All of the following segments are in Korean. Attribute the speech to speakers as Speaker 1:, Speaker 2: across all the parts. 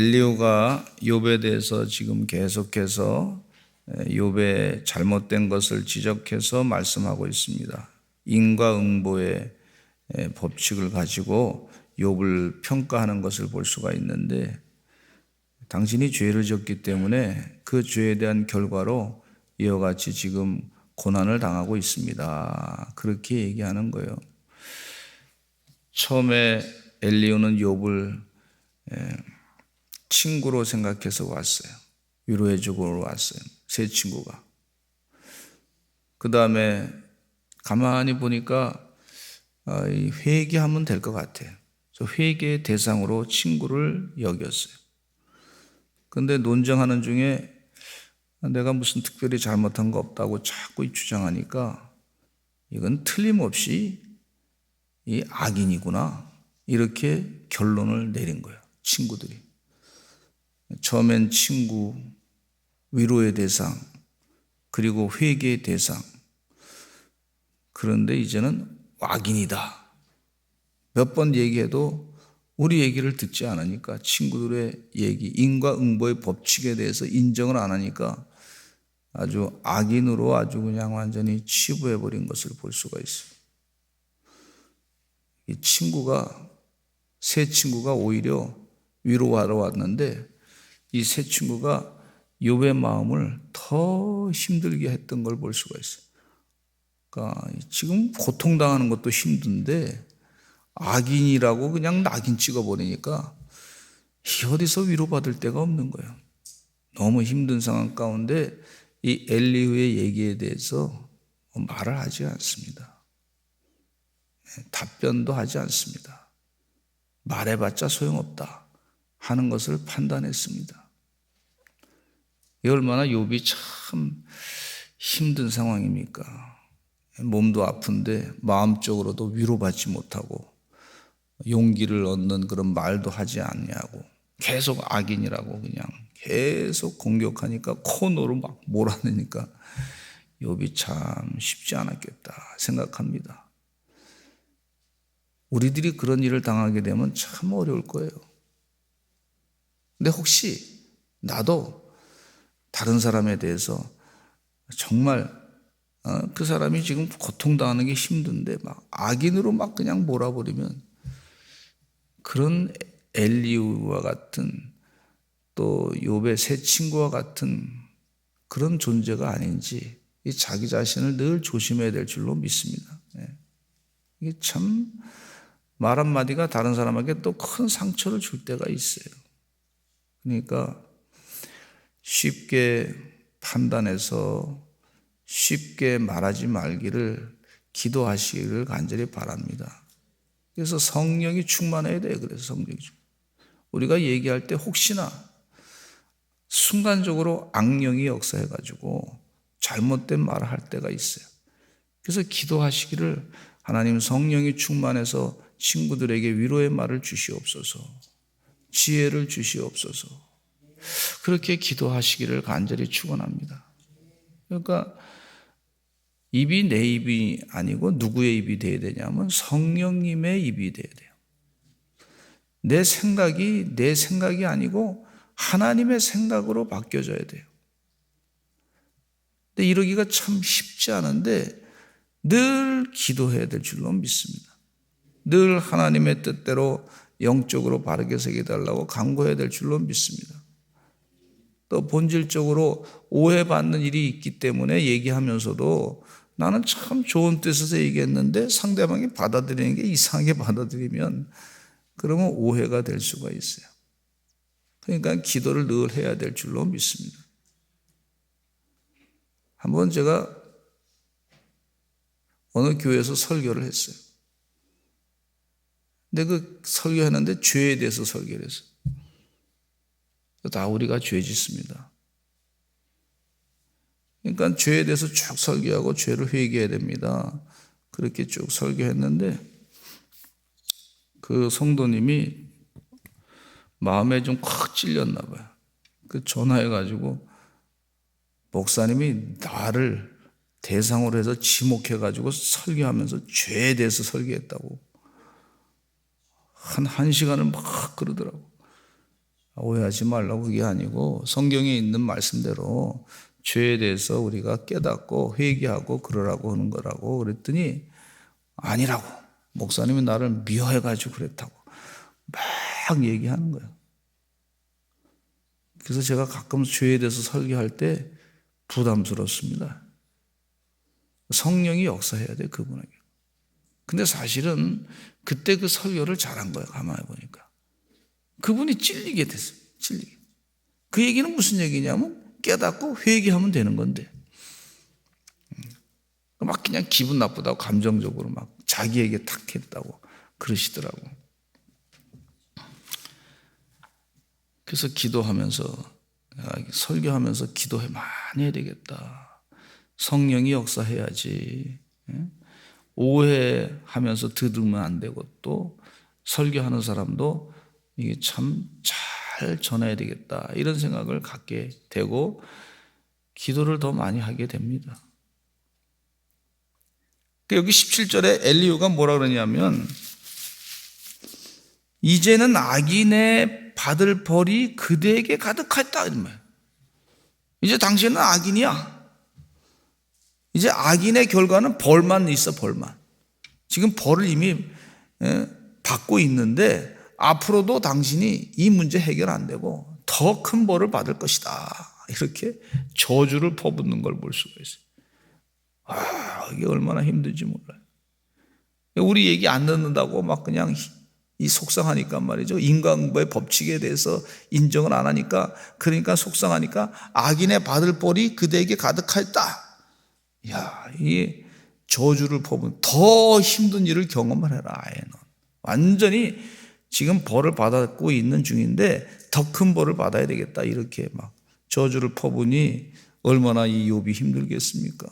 Speaker 1: 엘리후가 욥에 대해서 지금 계속해서 욥의 잘못된 것을 지적해서 말씀하고 있습니다. 인과응보의 법칙을 가지고 욥을 평가하는 것을 볼 수가 있는데, 당신이 죄를 지었기 때문에 그 죄에 대한 결과로 이와 같이 지금 고난을 당하고 있습니다. 그렇게 얘기하는 거예요. 처음에 엘리후는 욥을 친구로 생각해서 왔어요. 위로해주고 왔어요. 새 친구가. 그 다음에 가만히 보니까 회개하면 될 것 같아요. 회개의 대상으로 친구를 여겼어요. 근데 논쟁하는 중에 내가 무슨 특별히 잘못한 거 없다고 자꾸 주장하니까 이건 틀림없이 이 악인이구나, 이렇게 결론을 내린 거예요. 친구들이. 처음엔 친구, 위로의 대상, 그리고 회개의 대상. 그런데 이제는 악인이다. 몇 번 얘기해도 우리 얘기를 듣지 않으니까, 친구들의 얘기, 인과응보의 법칙에 대해서 인정을 안 하니까 아주 악인으로 아주 그냥 완전히 치부해버린 것을 볼 수가 있어요. 이 친구가, 새 친구가 오히려 위로하러 왔는데, 이 새 친구가 욥의 마음을 더 힘들게 했던 걸 볼 수가 있어요. 그러니까 지금 고통당하는 것도 힘든데 악인이라고 그냥 낙인 찍어버리니까 어디서 위로받을 데가 없는 거예요. 너무 힘든 상황 가운데 이 엘리후의 얘기에 대해서 말을 하지 않습니다. 답변도 하지 않습니다. 말해봤자 소용없다 하는 것을 판단했습니다. 이 얼마나 욥이 참 힘든 상황입니까? 몸도 아픈데 마음적으로도 위로받지 못하고 용기를 얻는 그런 말도 하지 않냐고, 계속 악인이라고 그냥 계속 공격하니까, 코너로 막 몰아내니까 욥이 참 쉽지 않았겠다 생각합니다. 우리들이 그런 일을 당하게 되면 참 어려울 거예요. 근데 혹시 나도 다른 사람에 대해서 정말 그 사람이 지금 고통당하는 게 힘든데 막 악인으로 막 그냥 몰아버리면, 그런 엘리후와 같은, 또 욥의 새 친구와 같은 그런 존재가 아닌지 자기 자신을 늘 조심해야 될 줄로 믿습니다. 이게 참 말 한마디가 다른 사람에게 또 큰 상처를 줄 때가 있어요. 그러니까 쉽게 판단해서 쉽게 말하지 말기를 기도하시기를 간절히 바랍니다. 그래서 성령이 충만해야 돼요. 그래서 성령이 우리가 얘기할 때 혹시나 순간적으로 악령이 역사해가지고 잘못된 말을 할 때가 있어요. 그래서 기도하시기를, 하나님 성령이 충만해서 친구들에게 위로의 말을 주시옵소서, 지혜를 주시옵소서, 그렇게 기도하시기를 간절히 축원합니다. 그러니까 입이 내 입이 아니고 누구의 입이 돼야 되냐면 성령님의 입이 돼야 돼요. 내 생각이 아니고 하나님의 생각으로 바뀌어져야 돼요. 근데 이러기가 참 쉽지 않은데 늘 기도해야 될 줄로 믿습니다. 늘 하나님의 뜻대로 영적으로 바르게 새겨달라고 간구해야 될 줄로 믿습니다. 또 본질적으로 오해받는 일이 있기 때문에 얘기하면서도 나는 참 좋은 뜻에서 얘기했는데 상대방이 받아들이는 게 이상하게 받아들이면 그러면 오해가 될 수가 있어요. 그러니까 기도를 늘 해야 될 줄로 믿습니다. 한번 제가 어느 교회에서 설교를 했어요. 근데 그 설교했는데 죄에 대해서 설교를 했어요. 다 우리가 죄 짓습니다. 그러니까 죄에 대해서 쭉 설교하고 죄를 회개해야 됩니다. 그렇게 쭉 설교했는데 그 성도님이 마음에 좀 확 찔렸나 봐요. 그 전화해가지고 목사님이 나를 대상으로 해서 지목해가지고 설교하면서 죄에 대해서 설교했다고 한 시간을 막 그러더라고. 오해하지 말라고 그게 아니고 성경에 있는 말씀대로 죄에 대해서 우리가 깨닫고 회개하고 그러라고 하는 거라고 그랬더니 아니라고. 목사님이 나를 미워해가지고 그랬다고 막 얘기하는 거예요. 그래서 제가 가끔 죄에 대해서 설교할 때 부담스럽습니다. 성령이 역사해야 돼, 그분에게. 근데 사실은 그때 그 설교를 잘한 거예요, 가만히 보니까. 그분이 찔리게 됐어요, 찔리게. 그 얘기는 무슨 얘기냐면 깨닫고 회개하면 되는 건데. 막 그냥 기분 나쁘다고 감정적으로 막 자기에게 탁 했다고 그러시더라고. 그래서 기도하면서, 설교하면서 기도해 많이 해야 되겠다. 성령이 역사해야지. 오해하면서 들으면 안 되고 또 설교하는 사람도 이게 참 잘 전해야 되겠다. 이런 생각을 갖게 되고 기도를 더 많이 하게 됩니다. 여기 17절에 엘리후가 뭐라 그러냐면 이제는 악인의 받을 벌이 그대에게 가득하였다 이런 말이에요. 이제 당신은 악인이야. 이제 악인의 결과는 벌만 있어, 벌만. 지금 벌을 이미 받고 있는데 앞으로도 당신이 이 문제 해결 안 되고 더 큰 벌을 받을 것이다. 이렇게 저주를 퍼붓는 걸 볼 수가 있어요. 이게 얼마나 힘든지 몰라요. 우리 얘기 안 듣는다고 막 그냥 이 속상하니까 말이죠. 인과응보의 법칙에 대해서 인정을 안 하니까, 그러니까 속상하니까 악인의 받을 벌이 그대에게 가득하였다. 이 저주를 퍼부은 더 힘든 일을 경험을 해라. 아예는 완전히 지금 벌을 받고 있는 중인데 더 큰 벌을 받아야 되겠다. 이렇게 막 저주를 퍼부니 얼마나 이 욥이 힘들겠습니까?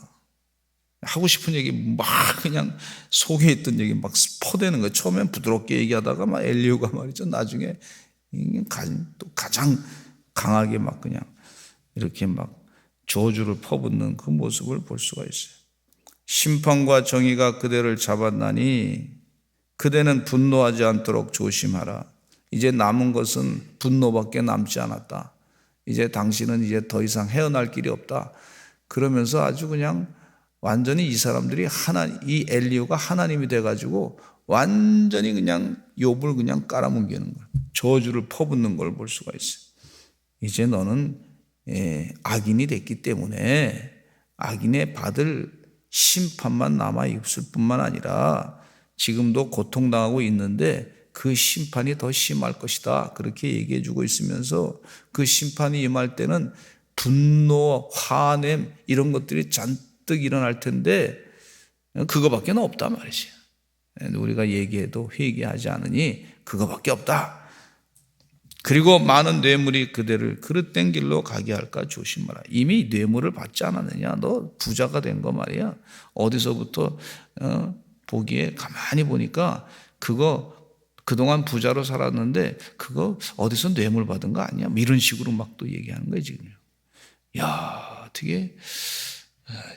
Speaker 1: 하고 싶은 얘기 막 그냥 속에 있던 얘기 막 퍼대는 거예요. 처음엔 부드럽게 얘기하다가 막 엘리후가 말이죠. 나중에 또 가장 강하게 막 그냥 이렇게 막 저주를 퍼붓는 그 모습을 볼 수가 있어요. 심판과 정의가 그대를 잡았나니 그대는 분노하지 않도록 조심하라. 이제 남은 것은 분노밖에 남지 않았다. 이제 당신은 이제 더 이상 헤어날 길이 없다. 그러면서 아주 그냥 완전히 이 사람들이 이 엘리후가 하나님이 돼가지고 완전히 그냥 욥을 그냥 깔아뭉개는 거예요. 저주를 퍼붓는 걸 볼 수가 있어요. 이제 너는 악인이 됐기 때문에 악인의 받을 심판만 남아 있을 뿐만 아니라 지금도 고통당하고 있는데 그 심판이 더 심할 것이다. 그렇게 얘기해 주고 있으면서 그 심판이 임할 때는 분노, 화냄 이런 것들이 잔뜩 일어날 텐데 그거밖에 없다 말이지. 우리가 얘기해도 회개하지 않으니 그거밖에 없다. 그리고 많은 뇌물이 그대를 그릇된 길로 가게 할까 조심하라. 이미 뇌물을 받지 않았느냐? 너 부자가 된 거 말이야. 어디서부터 보기에 가만히 보니까 그거 그동안 부자로 살았는데 그거 어디서 뇌물 받은 거 아니야? 이런 식으로 막 또 얘기하는 거예요 지금. 야, 어떻게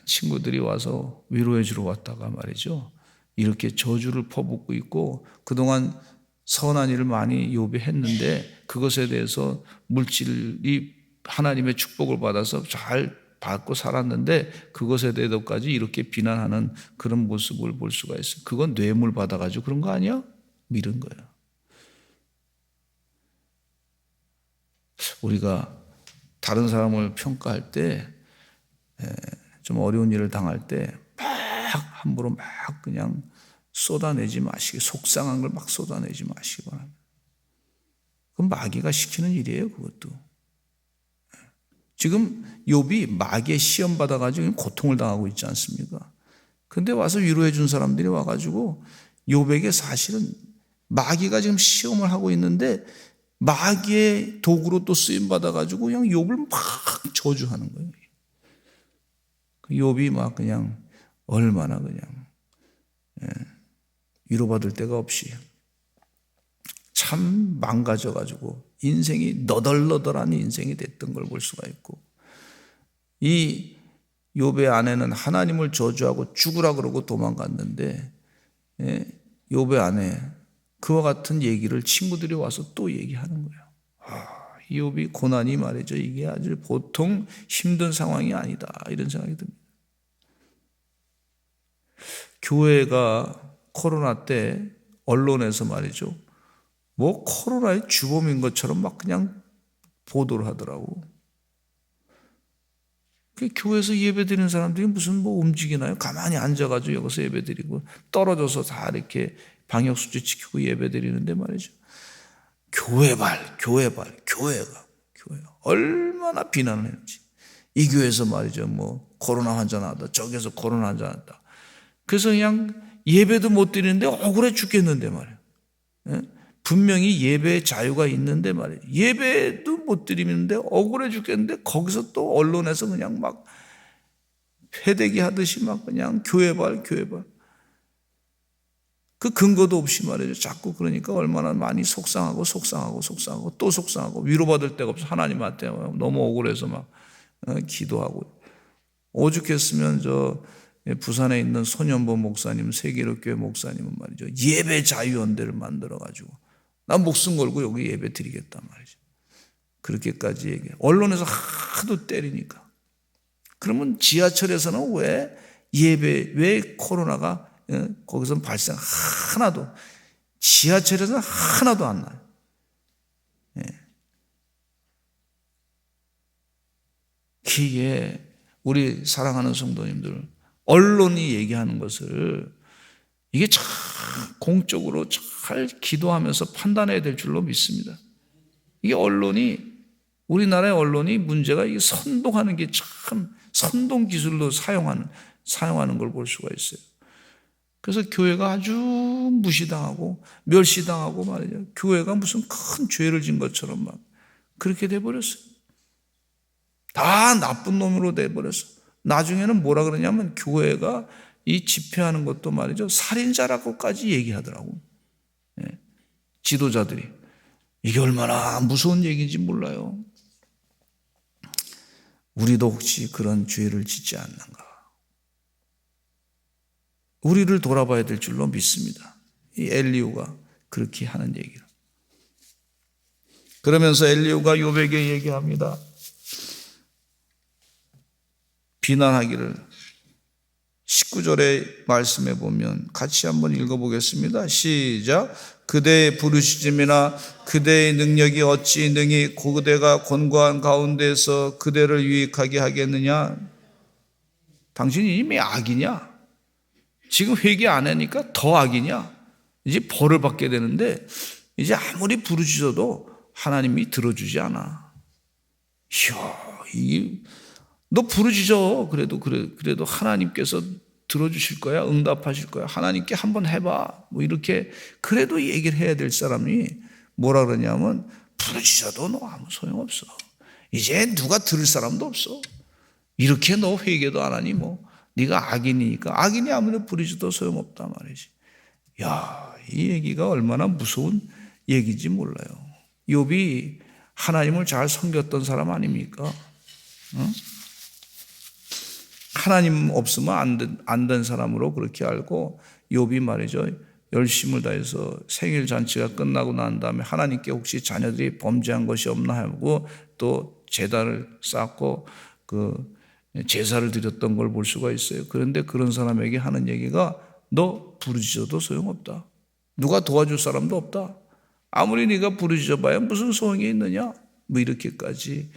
Speaker 1: 친구들이 와서 위로해 주러 왔다가 말이죠. 이렇게 저주를 퍼붓고 있고 그동안 선한 일을 많이 욥이 했는데 그것에 대해서 물질이 하나님의 축복을 받아서 잘 받고 살았는데 그것에 대해서까지 이렇게 비난하는 그런 모습을 볼 수가 있어요. 그건 뇌물 받아가지고 그런 거 아니야? 이런 거예요. 우리가 다른 사람을 평가할 때 좀 어려운 일을 당할 때 막 함부로 막 그냥 쏟아내지 마시고 속상한 걸 막 쏟아내지 마시고 그건 마귀가 시키는 일이에요. 그것도 지금 욥이 마귀의 시험 받아가지고 고통을 당하고 있지 않습니까? 근데 와서 위로해 준 사람들이 와가지고 욥에게 사실은 마귀가 지금 시험을 하고 있는데 마귀의 도구로 또 쓰임 받아가지고 그냥 욥을 막 저주하는 거예요. 욥이 막 그냥 얼마나 그냥 위로받을 데가 없이 참 망가져가지고 인생이 너덜너덜한 인생이 됐던 걸 볼 수가 있고 이 욥의 아내는 하나님을 저주하고 죽으라 그러고 도망갔는데 욥의 아내 그와 같은 얘기를 친구들이 와서 또 얘기하는 거예요. 이게 고난이 말이죠. 이게 아주 보통 힘든 상황이 아니다. 이런 생각이 듭니다. 교회가 코로나 때 언론에서 말이죠. 뭐 코로나의 주범인 것처럼 막 그냥 보도를 하더라고. 교회에서 예배 드리는 사람들이 무슨 뭐 움직이나요? 가만히 앉아가지고 여기서 예배 드리고 떨어져서 다 이렇게 방역수칙 지키고 예배 드리는데 말이죠. 교회가 얼마나 비난을 했는지. 이 교회에서 말이죠. 뭐 코로나 환자 나왔다. 저기에서 코로나 환자 나왔다. 그래서 그냥 예배도 못 드리는데 억울해 죽겠는데 말이에요. 분명히 예배의 자유가 있는데 말이에요. 예배도 못 드리는데 억울해 죽겠는데 거기서 또 언론에서 그냥 막 패대기 하듯이 막 그냥 교회발. 그 근거도 없이 말이죠. 자꾸 그러니까 얼마나 많이 속상하고 또 속상하고 위로받을 데가 없어. 하나님한테 너무 억울해서 막 기도하고. 오죽했으면 저 부산에 있는 소년보 목사님, 세계로교회 목사님은 말이죠. 예배 자유연대를 만들어가지고 난 목숨 걸고 여기 예배 드리겠단 말이죠. 그렇게까지 얘기해. 언론에서 하도 때리니까. 그러면 지하철에서는 왜 코로나가 거기서 발생 하나도, 지하철에서는 하나도 안 나요. 이게 우리 사랑하는 성도님들, 언론이 얘기하는 것을 이게 참 공적으로 잘 기도하면서 판단해야 될 줄로 믿습니다. 이게 우리나라의 언론이 문제가 이게 선동하는 게 참 선동 기술로 사용하는 걸 볼 수가 있어요. 그래서 교회가 아주 무시당하고 멸시당하고 말이죠. 교회가 무슨 큰 죄를 진 것처럼 막 그렇게 돼버렸어요. 다 나쁜 놈으로 돼버렸어. 나중에는 뭐라 그러냐면 교회가 이 집회하는 것도 말이죠. 살인자라고까지 얘기하더라고. 지도자들이. 이게 얼마나 무서운 얘기인지 몰라요. 우리도 혹시 그런 죄를 짓지 않는가? 우리를 돌아봐야 될 줄로 믿습니다. 이 엘리후가 그렇게 하는 얘기를. 그러면서 엘리후가 욥에게 얘기합니다. 비난하기를 19절의 말씀에 보면 같이 한번 읽어보겠습니다. 시작. 그대의 부르짖음이나 그대의 능력이 어찌 능히 그대가 곤고한 가운데서 그대를 유익하게 하겠느냐? 당신이 이미 악이냐? 지금 회개 안 하니까 더 악이냐? 이제 벌을 받게 되는데 이제 아무리 부르짖어도 하나님이 들어주지 않아. 이야, 너 부르짖어. 그래도 하나님께서 들어주실 거야. 응답하실 거야. 하나님께 한번 해봐. 뭐 이렇게 그래도 얘기를 해야 될 사람이 뭐라 그러냐면 부르짖어도 너 아무 소용없어. 이제 누가 들을 사람도 없어. 이렇게 너 회개도 안 하니 뭐 네가 악인이니까 악인이 아무리 부르짖어도 소용없다 말이지. 야, 이 얘기가 얼마나 무서운 얘기인지 몰라요. 욥이 하나님을 잘 섬겼던 사람 아닙니까? 응? 하나님 없으면 안 된 사람으로 그렇게 알고 욥이 말이죠. 열심을 다해서 생일 잔치가 끝나고 난 다음에 하나님께 혹시 자녀들이 범죄한 것이 없나 하고 또 제단을 쌓고 그 제사를 드렸던 걸 볼 수가 있어요. 그런데 그런 사람에게 하는 얘기가 너 부르짖어도 소용없다. 누가 도와줄 사람도 없다. 아무리 네가 부르짖어봐야 무슨 소용이 있느냐. 뭐 이렇게까지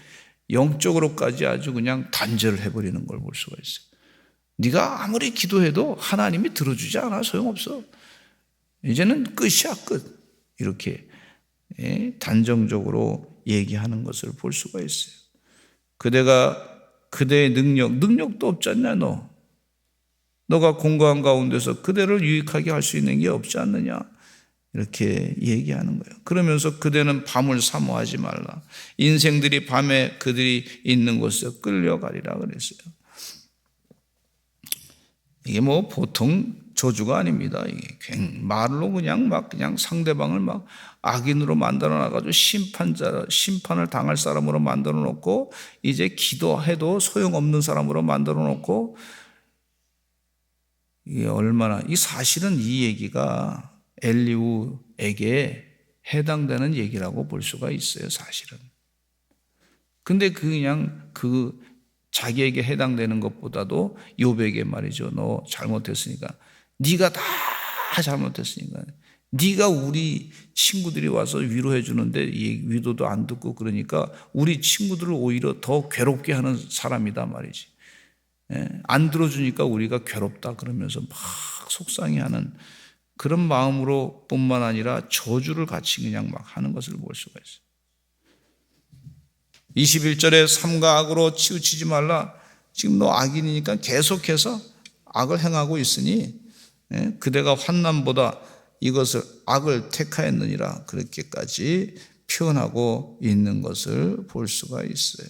Speaker 1: 영적으로까지 아주 그냥 단절을 해버리는 걸 볼 수가 있어요. 네가 아무리 기도해도 하나님이 들어주지 않아. 소용없어. 이제는 끝이야, 끝. 이렇게 단정적으로 얘기하는 것을 볼 수가 있어요. 그대의 능력도 없지 않냐 너. 너가 공고한 가운데서 그대를 유익하게 할 수 있는 게 없지 않느냐. 이렇게 얘기하는 거예요. 그러면서 그대는 밤을 사모하지 말라. 인생들이 밤에 그들이 있는 곳에 끌려가리라 그랬어요. 이게 뭐 보통 저주가 아닙니다. 이게 말로 그냥 상대방을 막 악인으로 만들어 놔가지고 심판을 당할 사람으로 만들어 놓고 이제 기도해도 소용없는 사람으로 만들어 놓고 이게 얼마나 사실은 이 얘기가 엘리후에게 해당되는 얘기라고 볼 수가 있어요. 사실은 근데 그냥 자기에게 해당되는 것보다도 욥에게 말이죠. 너 잘못했으니까. 네가 다 잘못했으니까. 네가 우리 친구들이 와서 위로해 주는데 이 위로도 안 듣고 그러니까 우리 친구들을 오히려 더 괴롭게 하는 사람이다 말이지. 안 들어주니까 우리가 괴롭다 그러면서 막 속상해하는 그런 마음으로 뿐만 아니라 저주를 같이 그냥 막 하는 것을 볼 수가 있어요. 21절에 삼가 악으로 치우치지 말라. 지금 너 악인이니까 계속해서 악을 행하고 있으니 그대가 환난보다 이것을 악을 택하였느니라 그렇게까지 표현하고 있는 것을 볼 수가 있어요.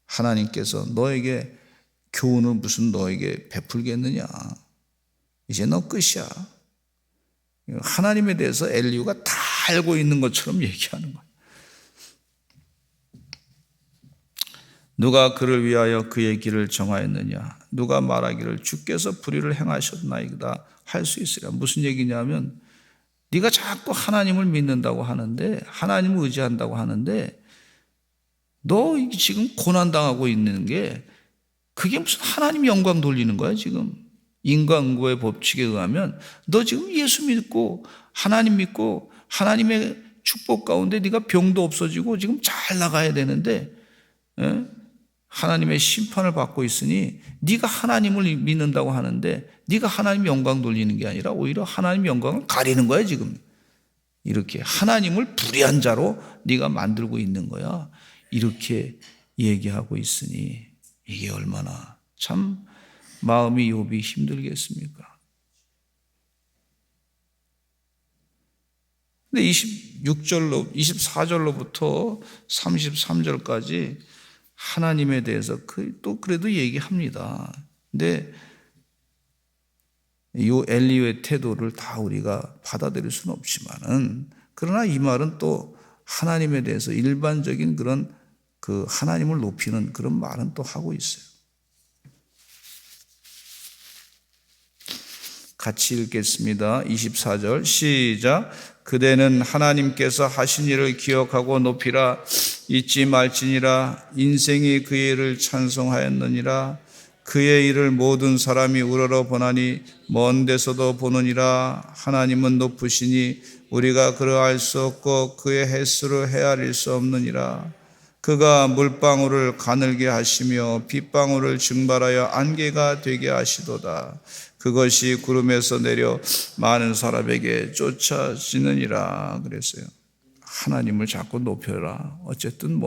Speaker 1: 하나님께서 너에게 교훈을 무슨 너에게 베풀겠느냐. 이제 너 끝이야. 하나님에 대해서 엘리후가 다 알고 있는 것처럼 얘기하는 거야. 누가 그를 위하여 그의 길을 정하였느냐. 누가 말하기를 주께서 불의를 행하셨나이다 할 수 있으랴. 무슨 얘기냐면 네가 자꾸 하나님을 믿는다고 하는데 하나님을 의지한다고 하는데 너 지금 고난당하고 있는 게 그게 무슨 하나님 영광 돌리는 거야 지금. 인과응보의 법칙에 의하면 너 지금 예수 믿고 하나님 믿고 하나님의 축복 가운데 네가 병도 없어지고 지금 잘 나가야 되는데 하나님의 심판을 받고 있으니 네가 하나님을 믿는다고 하는데 네가 하나님 영광 돌리는 게 아니라 오히려 하나님 영광을 가리는 거야 지금. 이렇게 하나님을 불의한 자로 네가 만들고 있는 거야. 이렇게 얘기하고 있으니 이게 얼마나 참 마음이 욥이 힘들겠습니까? 근데 24절로부터 33절까지 하나님에 대해서 또 그래도 얘기합니다. 근데 이 엘리후의 태도를 다 우리가 받아들일 수는 없지만은 그러나 이 말은 또 하나님에 대해서 일반적인 그런 하나님을 높이는 그런 말은 또 하고 있어요. 같이 읽겠습니다. 24절 시작. 그대는 하나님께서 하신 일을 기억하고 높이라. 잊지 말지니라. 인생이 그의 일을 찬송하였느니라. 그의 일을 모든 사람이 우러러 보나니 먼 데서도 보느니라. 하나님은 높으시니 우리가 그를 알 수 없고 그의 횟수를 헤아릴 수 없느니라. 그가 물방울을 가늘게 하시며 빗방울을 증발하여 안개가 되게 하시도다. 그것이 구름에서 내려 많은 사람에게 쫓아지느니라 그랬어요. 하나님을 자꾸 높여라. 어쨌든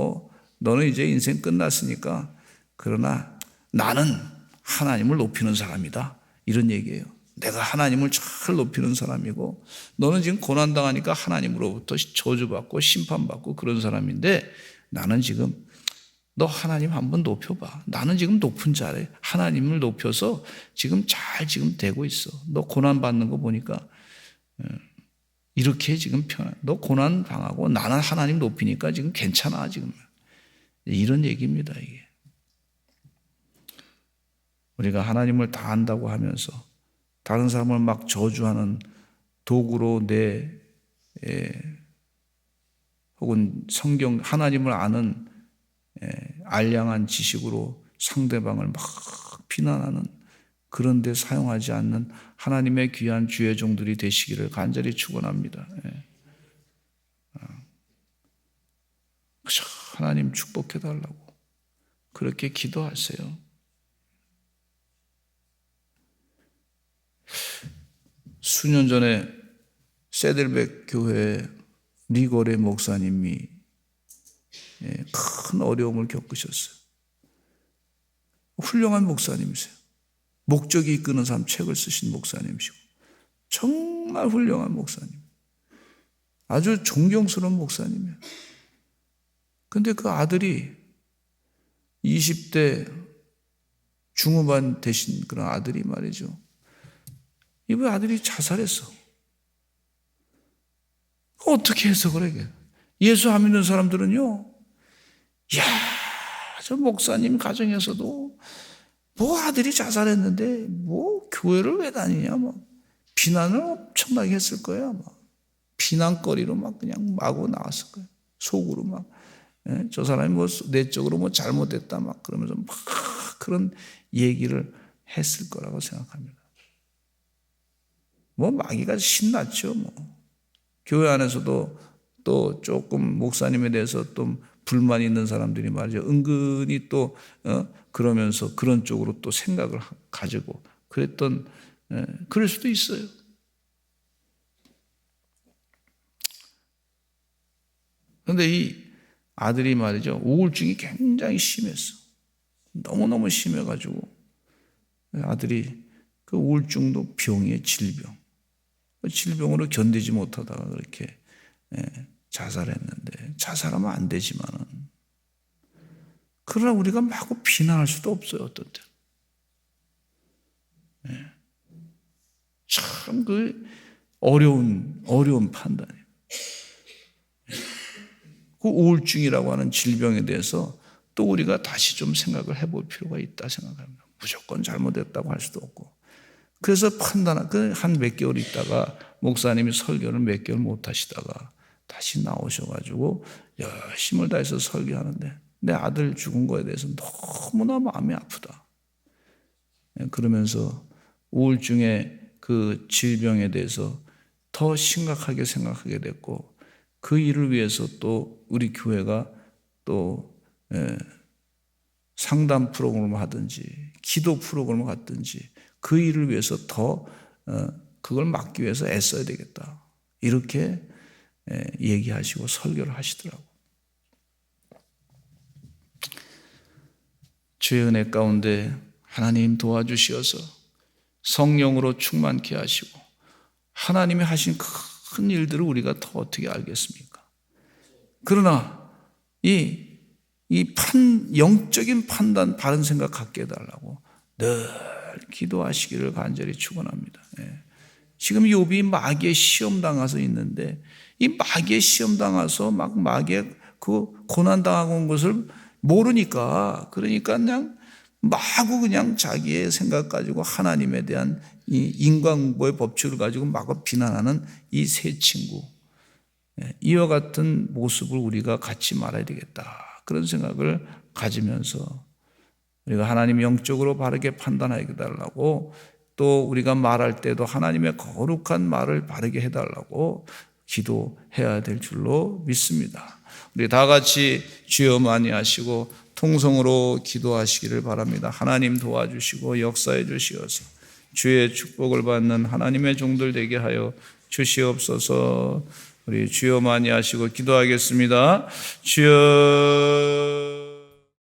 Speaker 1: 너는 이제 인생 끝났으니까 그러나 나는 하나님을 높이는 사람이다. 이런 얘기예요. 내가 하나님을 잘 높이는 사람이고 너는 지금 고난당하니까 하나님으로부터 저주받고 심판받고 그런 사람인데 나는 지금 너 하나님 한번 높여봐. 나는 지금 높은 자래. 하나님을 높여서 지금 지금 되고 있어. 너 고난 받는 거 보니까 이렇게 지금 너 고난 당하고 나는 하나님 높이니까 지금 괜찮아 지금. 이런 얘기입니다 이게. 우리가 하나님을 다 안다고 하면서 다른 사람을 막 저주하는 도구로 혹은 성경 하나님을 아는 알량한 지식으로 상대방을 막 비난하는 그런 데 사용하지 않는 하나님의 귀한 주의 종들이 되시기를 간절히 축원합니다. 하나님 축복해 달라고 그렇게 기도하세요. 수년 전에 세들백 교회 리고레 목사님이 큰 어려움을 겪으셨어요. 훌륭한 목사님이세요. 목적이 이끄는 삶 책을 쓰신 목사님이시고 정말 훌륭한 목사님. 아주 존경스러운 목사님이에요. 근데 그 아들이 20대 중후반 되신 그런 아들이 말이죠. 이번 아들이 자살했어. 어떻게 해석을 해? 예수 안 믿는 사람들은요, 이야, 저 목사님 가정에서도 아들이 자살했는데 교회를 왜 다니냐 비난을 엄청나게 했을 거예요. 비난거리로 그냥 마구 나왔을 거예요. 속으로 저 사람이 뭐 내적으로 뭐 잘못했다 막 그러면서 막 그런 얘기를 했을 거라고 생각합니다. 뭐 마귀가 신났죠. 뭐 교회 안에서도 또 조금 목사님에 대해서 또 불만이 있는 사람들이 말이죠. 은근히 또 그러면서 그런 쪽으로 또 생각을 가지고 그랬던 그럴 수도 있어요. 그런데 이 아들이 말이죠. 우울증이 굉장히 심했어. 너무너무 심해가지고 아들이 그 우울증도 병이에요. 질병. 그 질병으로 견디지 못하다가 그렇게 자살했는데 자살하면 안 되지만은 그러나 우리가 마구 비난할 수도 없어요. 어떤 때는. 참 그 어려운 판단이에요. 그 우울증이라고 하는 질병에 대해서 또 우리가 다시 좀 생각을 해볼 필요가 있다 생각합니다. 무조건 잘못했다고 할 수도 없고. 그래서 한 몇 개월 있다가 목사님이 설교를 몇 개월 못 하시다가 다시 나오셔가지고 열심을 다해서 설교하는데 내 아들 죽은 거에 대해서 너무나 마음이 아프다. 그러면서 우울증의 그 질병에 대해서 더 심각하게 생각하게 됐고 그 일을 위해서 또 우리 교회가 또 상담 프로그램을 하든지 기도 프로그램을 갖든지 그 일을 위해서 더 그걸 막기 위해서 애써야 되겠다. 이렇게 얘기하시고 설교를 하시더라고요. 주의 은혜 가운데 하나님 도와주시어서 성령으로 충만케 하시고 하나님이 하신 큰 일들을 우리가 더 어떻게 알겠습니까? 그러나 영적인 판단, 바른 생각 갖게 해달라고 늘 기도하시기를 간절히 축원합니다. 지금 욥이 마귀의 시험 당해서 있는데 이 마귀의 시험 당해서 막 마귀의 그 고난 당하고 온 것을 모르니까 그러니까 그냥 자기의 생각 가지고 하나님에 대한 이 인과응보의 법칙을 가지고 마구 비난하는 이 세 친구 이와 같은 모습을 우리가 갖지 말아야 되겠다. 그런 생각을 가지면서 우리가 하나님 영적으로 바르게 판단하게 해달라고 또 우리가 말할 때도 하나님의 거룩한 말을 바르게 해달라고 기도해야 될 줄로 믿습니다. 우리 다 같이 주여 많이 하시고 통성으로 기도하시기를 바랍니다. 하나님 도와주시고 역사해 주시어서 주의 축복을 받는 하나님의 종들 되게 하여 주시옵소서. 우리 주여 많이 하시고 기도하겠습니다. 주여